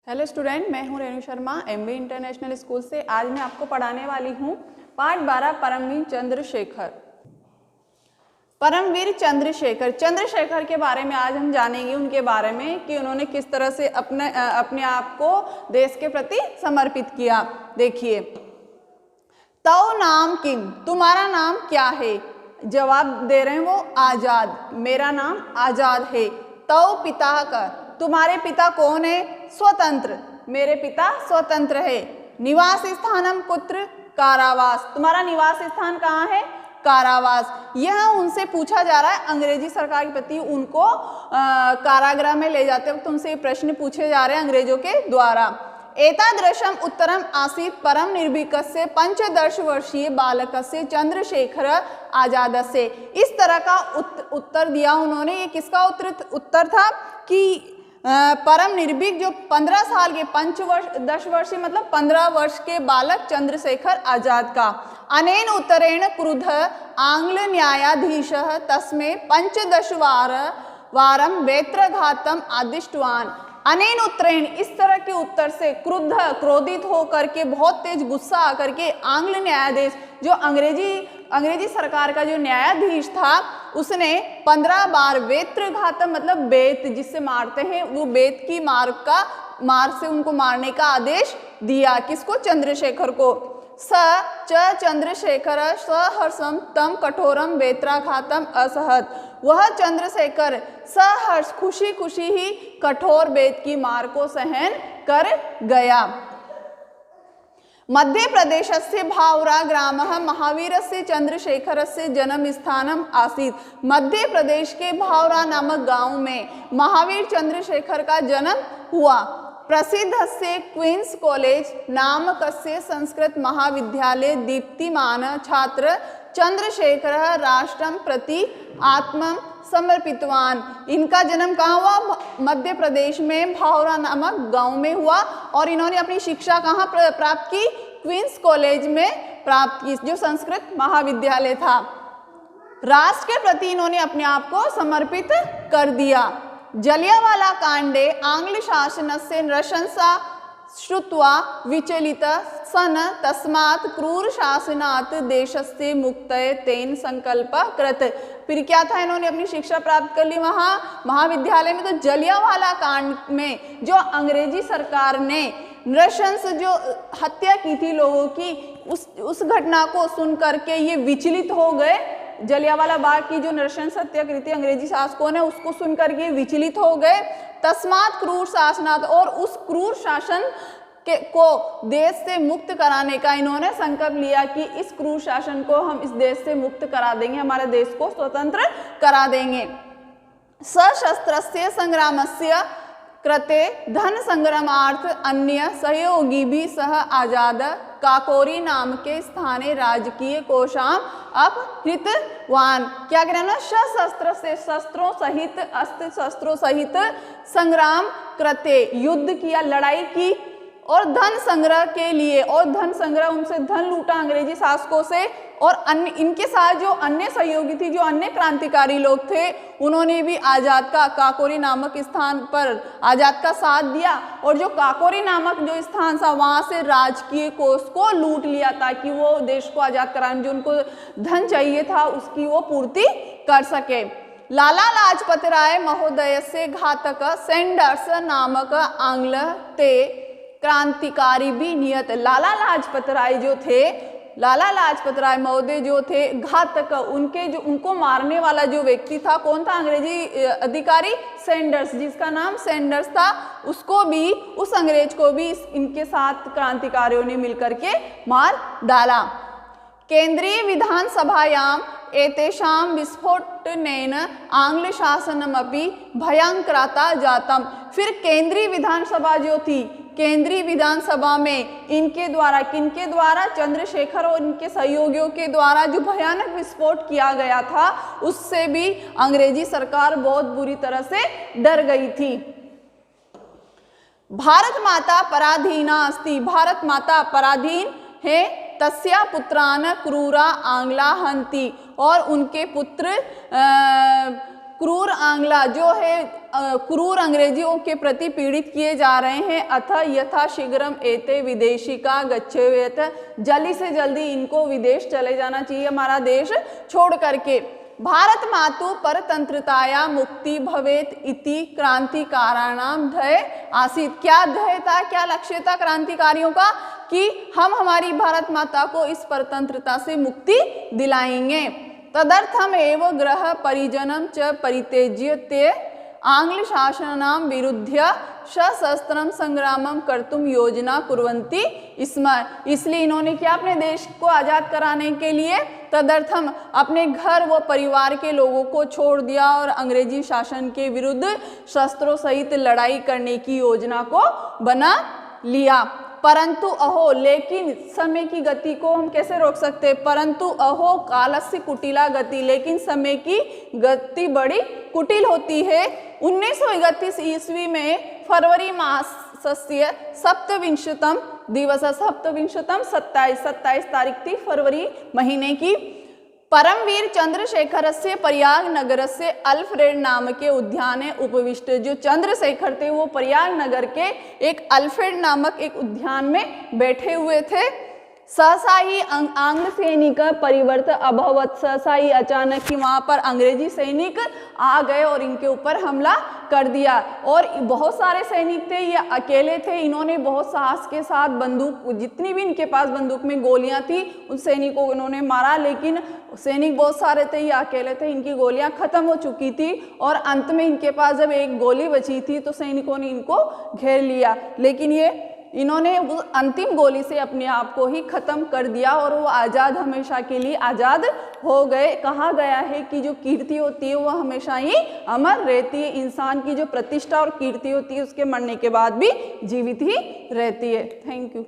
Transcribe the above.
Hello student, मैं हूं Renu Sharma MB international school से। आज मैं आपको पढ़ाने वाली हूं पाठ 12 परमवीर चंद्रशेखर। परमवीर चंद्रशेखर चंद्रशेखर के बारे में आज हम जानेंगे, उनके बारे में कि उन्होंने किस तरह से अपने आप को देश के प्रति समर्पित किया। देखिए, तव नाम किम, तुम्हारा नाम क्या है? जवाब दे रहे हैं वो आजाद, मेरा नाम आजाद है। तव पिता का, तुम्हारे पिता कौन है? स्वतंत्र, मेरे पिता स्वतंत्र है। निवास स्थानम कुत्र? कारावास, तुम्हारा निवास स्थान कहाँ है? कारावास। यह उनसे पूछा जा रहा है, अंग्रेजी सरकार के प्रति उनको कारागृह में ले जाते वक्त उनसे ये प्रश्न पूछे जा रहे हैं अंग्रेजों के द्वारा। एतादृशम उत्तरम आसीत् परम निर्भीकस्य 15 वर्षीय बालकस्य चंद्रशेखर आजादस्य। इस तरह का उत्तर दिया उन्होंने। ये किसका उत्तर था कि परम निर्भीक जो 15 साल के 10 वर्षीय मतलब 15 वर्ष के बालक चंद्रशेखर आजाद का। अनेन उत्तरेण क्रुद्ध आंग्ल न्यायाधीश तस्मै 15 वारम वेत्रघातम आदिष्टवान। अनेन उत्तरेण, इस तरह के उत्तर से क्रोधित होकर के, बहुत तेज गुस्सा आकर के आंग्ल न्यायाधीश, जो अंग्रेजी सरकार का जो न्यायाधीश था, उसने 15 बार वेत्रघातम मतलब बेत जिससे मारते हैं, वो बेत की मार से उनको मारने का आदेश दिया। किसको? चंद्रशेखर को। स च चंद्रशेखर सहर्षम तम कठोरम वेत्राघातम असहत। वह चंद्रशेखर सहर्ष खुशी खुशी ही कठोर बेत की मार को सहन कर गया। मध्य प्रदेश से भावरा ग्राम महावीर से चंद्रशेखर से जन्म स्थानम आसीत्। मध्य प्रदेश के भावरा नामक गांव में महावीर चंद्रशेखर का जन्म हुआ। प्रसिद्ध से क्वींस कॉलेज नामक से संस्कृत महाविद्यालय दीप्तिमान छात्र चंद्रशेखर राष्ट्रम प्रति आत्म समर्पितवान। इनका जन्म कहाँ हुआ? मध्य प्रदेश में भावरा नामक गांव में हुआ। और इन्होंने अपनी शिक्षा कहाँ प्राप्त की? क्वींस कॉलेज में प्राप्त की, जो संस्कृत महाविद्यालय था। राष्ट्र के प्रति इन्होंने अपने आप को समर्पित कर दिया। जलियांवाला कांडे आंग्ल शासनस्य नृशंसा श्रुत्वा विचलित सन तस्मात् क्रूर शासनात् देशस्य मुक्तये तेन संकल्प कृत। फिर क्या था? इन्होंने अपनी शिक्षा प्राप्त कर ली वहाँ महाविद्यालय में। तो जलियांवाला कांड में जो अंग्रेजी सरकार ने नृशंस जो हत्या की थी लोगों की, उस घटना को सुन करके ये विचलित हो गए। जलियांवाला बाग की जो नृशंस हत्या की थी अंग्रेजी शासकों ने, उसको सुनकर के विचलित हो गए। तस्मात् क्रूर शासनात्, और उस क्रूर शासन को देश से मुक्त कराने का इन्होंने संकल्प लिया कि इस क्रूर शासन को हम इस देश से मुक्त करा देंगे, हमारे देश को स्वतंत्र करा देंगे। सशस्त्रस्य संग्रामस्य कृते धन संग्रामार्थ अन्य सहयोगी भी सह आजाद काकोरी नाम के स्थाने राजकीय कोशाम अपहृतवान। क्या कह रहे हैं ना? सशस्त्र से शस्त्रों सहित, अस्त्र शस्त्रों सहित संग्राम कृते, युद्ध किया, लड़ाई की, और धन संग्रह के लिए, और धन संग्रह उनसे धन लूटा अंग्रेजी शासकों से। और अन्य इनके साथ जो अन्य सहयोगी थी, जो अन्य क्रांतिकारी लोग थे, उन्होंने भी आजाद का काकोरी नामक स्थान पर आजाद का साथ दिया। और जो काकोरी नामक जो स्थान था, वहां से राजकीय कोष को लूट लिया ताकि वो देश को आजाद कराने जो उनको धन चाहिए था उसकी वो पूर्ति कर सके। लाला लाजपत राय महोदय से घातक सैंडर्स नामक आंग्ल ते क्रांतिकारी भी नियत। लाला लाजपत राय जो थे, लाला लाजपत राय महोदय जो थे, घातक, उनको मारने वाला जो व्यक्ति था, कौन था? अंग्रेजी अधिकारी सैंडर्स, जिसका नाम सैंडर्स था, उसको भी, उस अंग्रेज को भी इनके साथ क्रांतिकारियों ने मिलकर के मार डाला। केंद्रीय विधानसभायाम एतेषां विस्फोटनेन आंग्ल शासनमपि भयंकरता जातम। फिर केंद्रीय विधानसभा जो थी, केंद्रीय विधानसभा में इनके द्वारा, किनके द्वारा? चंद्रशेखर और इनके सहयोगियों के द्वारा जो भयानक विस्फोट किया गया था, उससे भी अंग्रेजी सरकार बहुत बुरी तरह से डर गई थी। भारत माता पराधीना अस्ति, भारत माता पराधीन है। तस्या पुत्रान क्रूरा आंग्ला हंति, और उनके पुत्र क्रूर आंग्ला जो है क्रूर अंग्रेजियों के प्रति पीड़ित किए जा रहे हैं। अथ यथा शीघ्रम एते विदेशिका गच्छेवेत, जल्दी से जल्दी इनको विदेश चले जाना चाहिए, हमारा देश छोड़ करके। भारत मातु परतंत्रताया मुक्ति भवेत इति क्रांतिकाराणाम ध्येय आसीत। क्या ध्येय था, क्या लक्ष्य था क्रांतिकारियों का कि हम हमारी भारत माता को इस परतंत्रता से मुक्ति दिलाएंगे। तदर्थम एव गृह परिजनम च परित्यज्य ते आंग्ल शासनाम विरुद्ध सशस्त्रम संग्रामम कर्तुम योजना कुर्वन्ति स्म। इसलिए इन्होंने क्या, अपने देश को आज़ाद कराने के लिए तदर्थम अपने घर व परिवार के लोगों को छोड़ दिया और अंग्रेजी शासन के विरुद्ध शस्त्रों सहित लड़ाई करने की योजना को बना लिया। परंतु अहो, लेकिन समय की गति को हम कैसे रोक सकते हैं। परंतु अहो कालस्य कुटिला गति, लेकिन समय की गति बड़ी कुटिल होती है। 1931 ईस्वी में फरवरी मासस्य सप्तविंशतम दिवस, सप्तविंशतम 27 तारीख थी फरवरी महीने की। परमवीर चंद्रशेखर से प्रयाग नगर से अल्फ्रेड नाम के उद्याने उपविष्ट। जो चंद्रशेखर थे वो प्रयाग नगर के एक अल्फ्रेड नामक एक उद्यान में बैठे हुए थे। सहसा ही आंग्ल सैनिक परिवर्त अभवत, सहसा ही अचानक ही वहाँ पर अंग्रेजी सैनिक आ गए और इनके ऊपर हमला कर दिया। और बहुत सारे सैनिक थे, ये अकेले थे। इन्होंने बहुत साहस के साथ बंदूक, जितनी भी इनके पास बंदूक में गोलियां थी, उन सैनिकों को इन्होंने मारा। लेकिन सैनिक बहुत सारे थे, ये अकेले थे, इनकी गोलियां खत्म हो चुकी थी। और अंत में इनके पास जब एक गोली बची थी तो सैनिकों ने इनको घेर लिया। लेकिन इन्होंने वो अंतिम गोली से अपने आप को ही खत्म कर दिया और वो आज़ाद, हमेशा के लिए आज़ाद हो गए। कहा गया है कि जो कीर्ति होती है वो हमेशा ही अमर रहती है। इंसान की जो प्रतिष्ठा और कीर्ति होती है उसके मरने के बाद भी जीवित ही रहती है। Thank you.